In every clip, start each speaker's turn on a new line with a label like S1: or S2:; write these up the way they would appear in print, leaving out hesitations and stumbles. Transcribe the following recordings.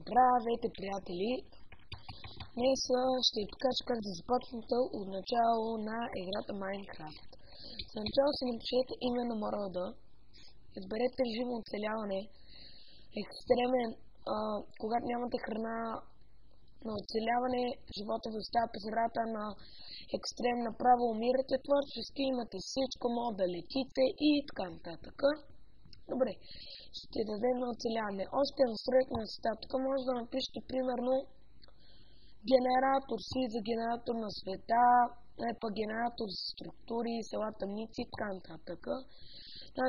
S1: Здравейте, приятели! Днес ще ви покажа как да започнете от начало на играта Minecraft. За начало си напишете име на рода, изберете режим оцеляване, екстремен, когато нямате храна на оцеляване, живота ви остава по средата на екстрем, направо умирате, творчески имате всичко, може да летите и така нататък. Добре, ще дадем на оцеляване. Още настройки на света. Тук може да напишете примерно генератор си за генератор на света, генератор за структури, села, тъмници и така нататък.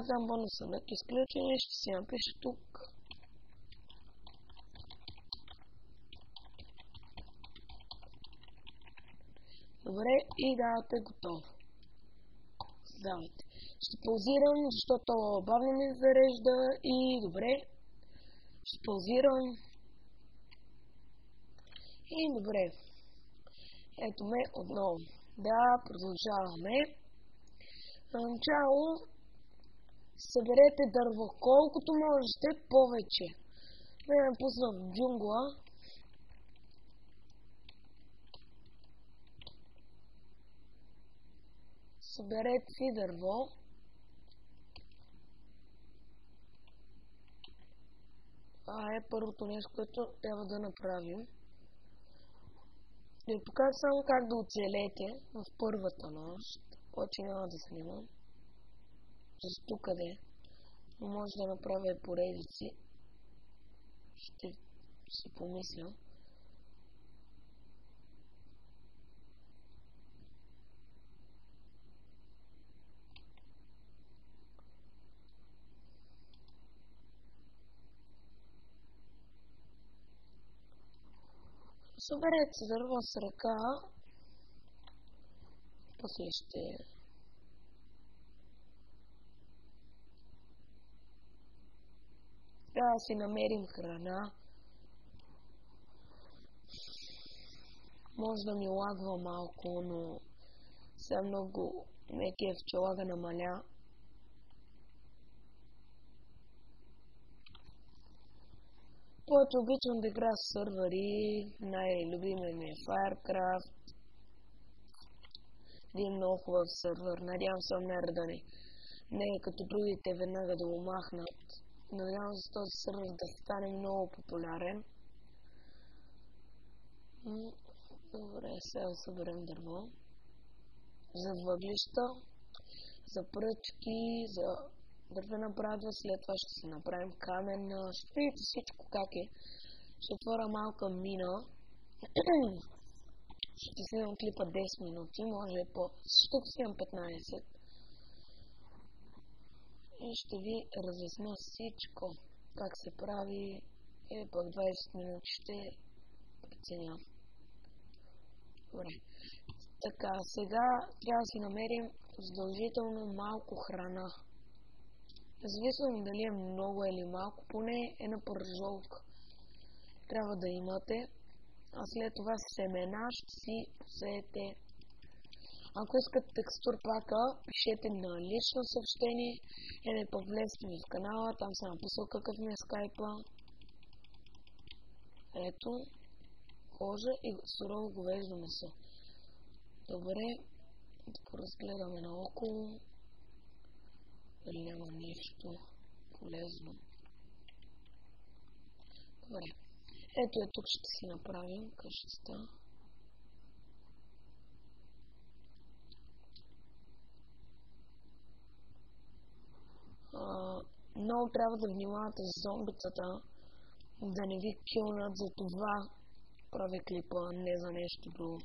S1: Там бонуса на изключение ще си напиша тук. Добре, и давате готово. Създавайте. Ще паузирам, защото бавно ми зарежда и добре. Ще паузирам. И добре. Ето ме отново. Да, продължаваме. На начало съберете дърво колкото можете повече. Ме пусна в джунгла. Съберете си дърво. Това е първото нещо, което трябва да направим. Да ви покажа само как да оцелете в първата нощ. Повече няма да снимам. Защо къде? Но може да направя поредици. Ще си помисля. Съберете се дърво с ръка. После ще трябва да си намерим храна. Може да ми лагва малко, но сега много метия в челага намаля. Повече обичам да игра с сървъри. Най-любимият ми е Firecraft. Един много хубав сървър. Надявам се да не е като другите веднага да го махнат. Надявам се този сървър да стане много популярен. Добре, сега да съберем дърво. За въглища, за пръчки, за дървена брадва, след това ще си направим каменна. Ще видите всичко как е. Ще отворя малка мина. Ще снимам клипа 10 минути, може и по... Ще снимам 15. И ще ви разясня всичко. Как се прави. Пък 20 минути ще преценя. Добре. Така, сега трябва да си намерим задължително малко храна. Независимо дали е много или малко, поне една пържолка трябва да имате. А след това семена ще си посеете. Ако искате текстур пака, пишете на лично съобщение или пък влезте ми в канала, там съм написал какъв ми е скайпа. Ето, кожа и сурово говеждо месо. Добре, да поразгледаме наоколо. Дали няма нещо полезно. Добре. Ето е тук ще си направим къщата. Много трябва да внимавате с зомбицата, да не ви килнат, за това правя клипа, не за нещо друго.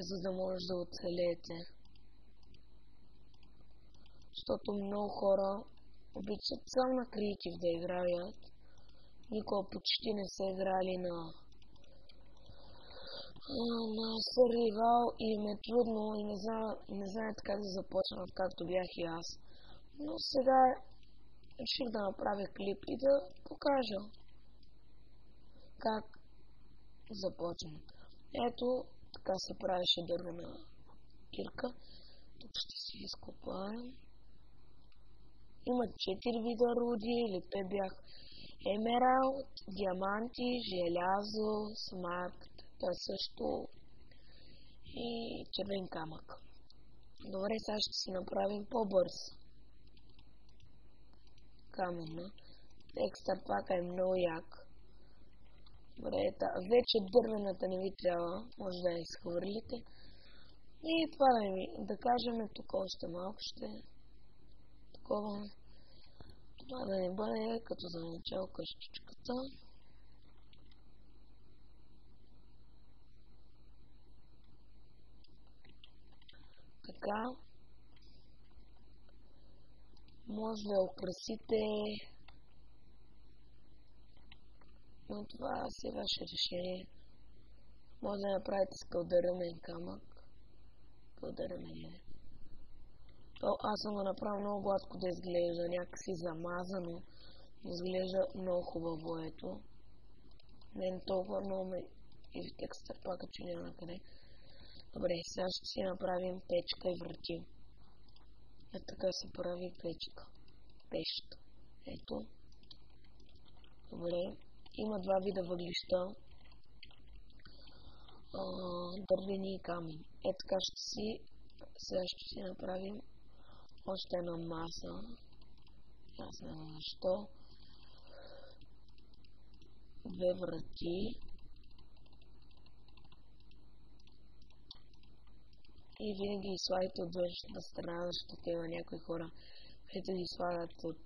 S1: За да може да оцелеете. Защото много хора обичат само на креатив да играят. Никога почти не са играли на survival и им е трудно и не знаят как да започнат, както бях и аз. Но сега реших да направя клип и да покажа как започна. Ето, така се правеше дървена кирка. Тук ще си изкопаем. Има 4 вида руди или 5 бях. емералд, диаманти, желязо, смарт, той също и червен камък. Добре, сега ще си направим по-бърз камъна. Текстът пак е много як. Добре, вече дървената не ви трябва, може да я изхвърлите. И това да кажем, тук още малко ще такова. Това да не бъде като за начало къщичката. Така. Може да украсите, но това си е ваше решение. Може да направите с кълдърмен камък. Кълдърмен. Аз съм го направил много гладко да изглежда, някакси замазано. Изглежда много хубаво, ето. Не толкова много ме и в текста пак, че няма накъде. Добре, сега ще си направим печка и врати. Ето така се прави печка. Пещ. Ето. Добре. Има два вида въглища. Дървени и камъни. Ето така сега ще си направим още една маса. Аз не знам защо. Две врати. И винаги слагайте от външната страна, защото има някои хора, които ги слагат от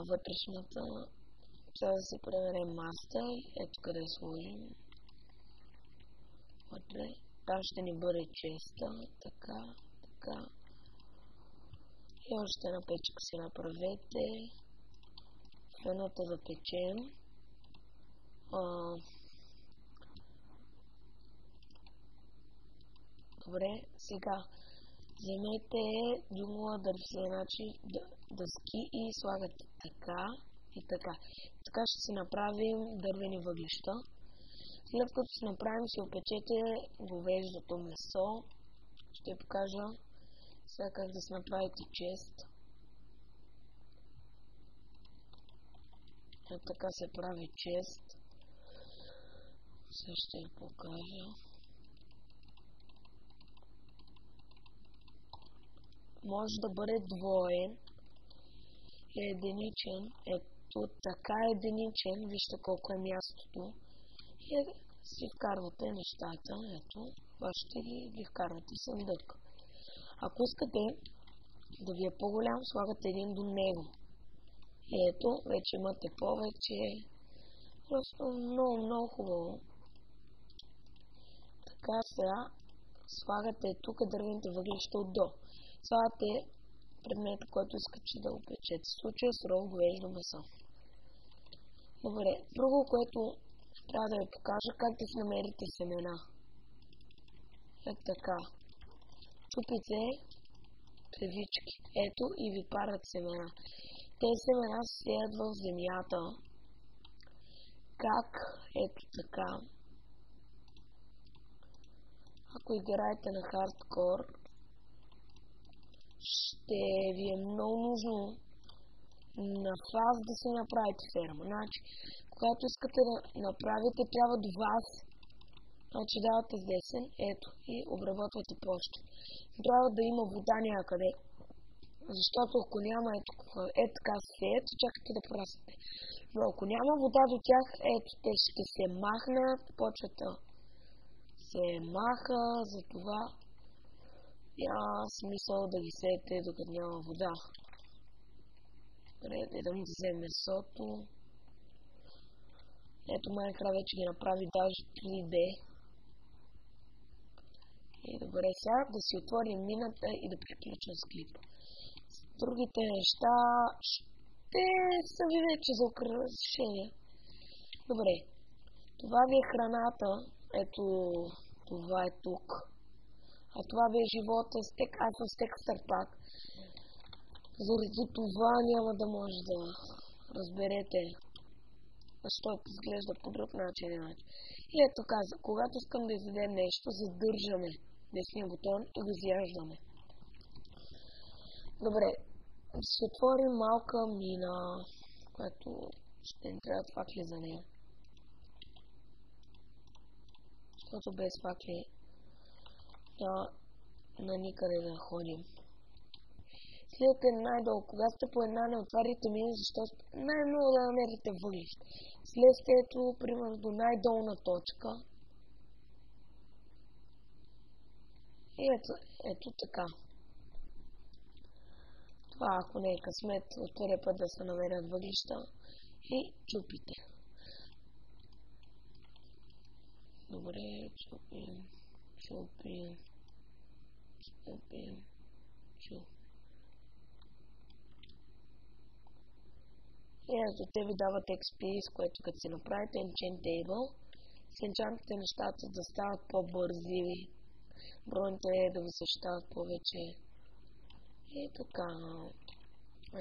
S1: вътрешната. Сега да си преберем маста и ето къде сложим. Вътре. Там ще ни бъде честа. Така. И още една печка си направете. В едната запечем. Добре, сега вземете дюмова дъски и слагате така и така. Така ще си направим дървени въглища. След като си направим, си опечете говеждото месо. Ще покажа сега как да си направите чест. Ето така се прави чест. Сега ще ви покажа. Може да бъде двоен и единичен. Ето така единичен. Вижте колко е мястото. И си вкарвате нещата. Ето. Ще ги вкарвате в съндък. Ако искате да ви е по-голям, слагате един до него. Ето, вече имате повече. Просто много хубаво. Така сега слагате тук дървените въглища отдолу. Слагате предмета, който искате да опечете. В случая сурово говеждо месо. Добре, друго, което трябва да ви покажа, как да си намерите семена. Ето така. Чупите тревички. Ето и ви парат семена. Тези семена се сеят в земята. Как? Ето така. Ако играете на хардкор, ще ви е много нужно на вас да си направите ферма. Значи, когато искате да направите, трябва до вас. Значи давате с десен, ето, и обработвате площа. Трябва да има вода някъде. Защото ако няма, ето така се, ето чакате да прораснете. Но ако няма вода до тях, ето те ще се махнат, почвата се маха, затова няма смисъл да ги сеете докато няма вода. Добре, да ми вземе месото. Ето Minecraft вече ги направи даже 3D. И добре, сега да си отворим мината и да приключим с клипа. Другите неща ще са ви вече за украшение. Добре, това ви е храната. Ето, това е тук. А това ви е живота. Аз съм с текстър пак. Заради това няма да може да разберете защото изглежда по друг начин. И ето каза, когато искам да изядем нещо, задържаме десния бутон и го изяждаме. Добре, ще отворим малка мина. което ще ни трябва факли за нея. Защото без факли на никъде да ходим. Слезете най-долу. Кога сте по една, не отваряйте меню, защото най-много да намерите въглища. Слезте ето, примерно, до най-долна точка. И ето така. Това, ако не е късмет, от втория път да се намерят въглища и чупите. Добре, чупим. И ето те ви дават XP, с което като си направите Enchant Table, с енчантите нещата да стават по-бързи, броните да ви съществуват повече. И така.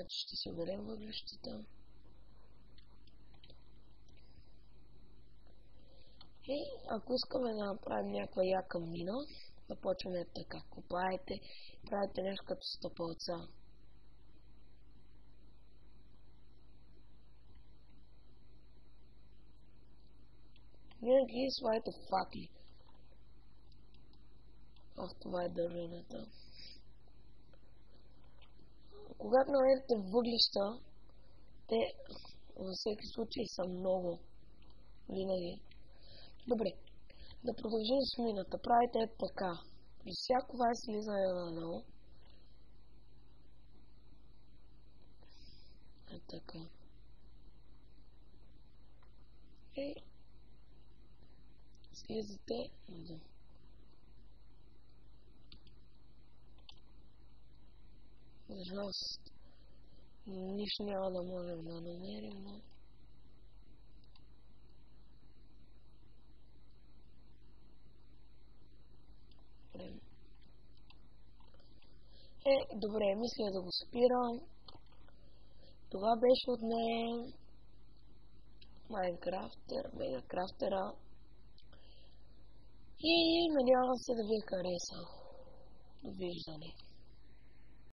S1: Ето ще си оберем въглищата. И ако искаме да направим някаква яка мина, започваме така. Копаете, правите нещо като стъпалца. Винаги слагайте факли. Това е дървената. Когато намерите въглища, те във всеки случай са много. Винаги. Добре. Да продължим с мината. Правите така. При всяко това слизане надолу. Така. И слизате надолу. За жалост, нищо няма да можем да намерим, но... Добре, мисля да го спирам. Това беше от мен Майнкрафтер, Мегакрафтера. И надявам се да ви е харесал. Довиждане.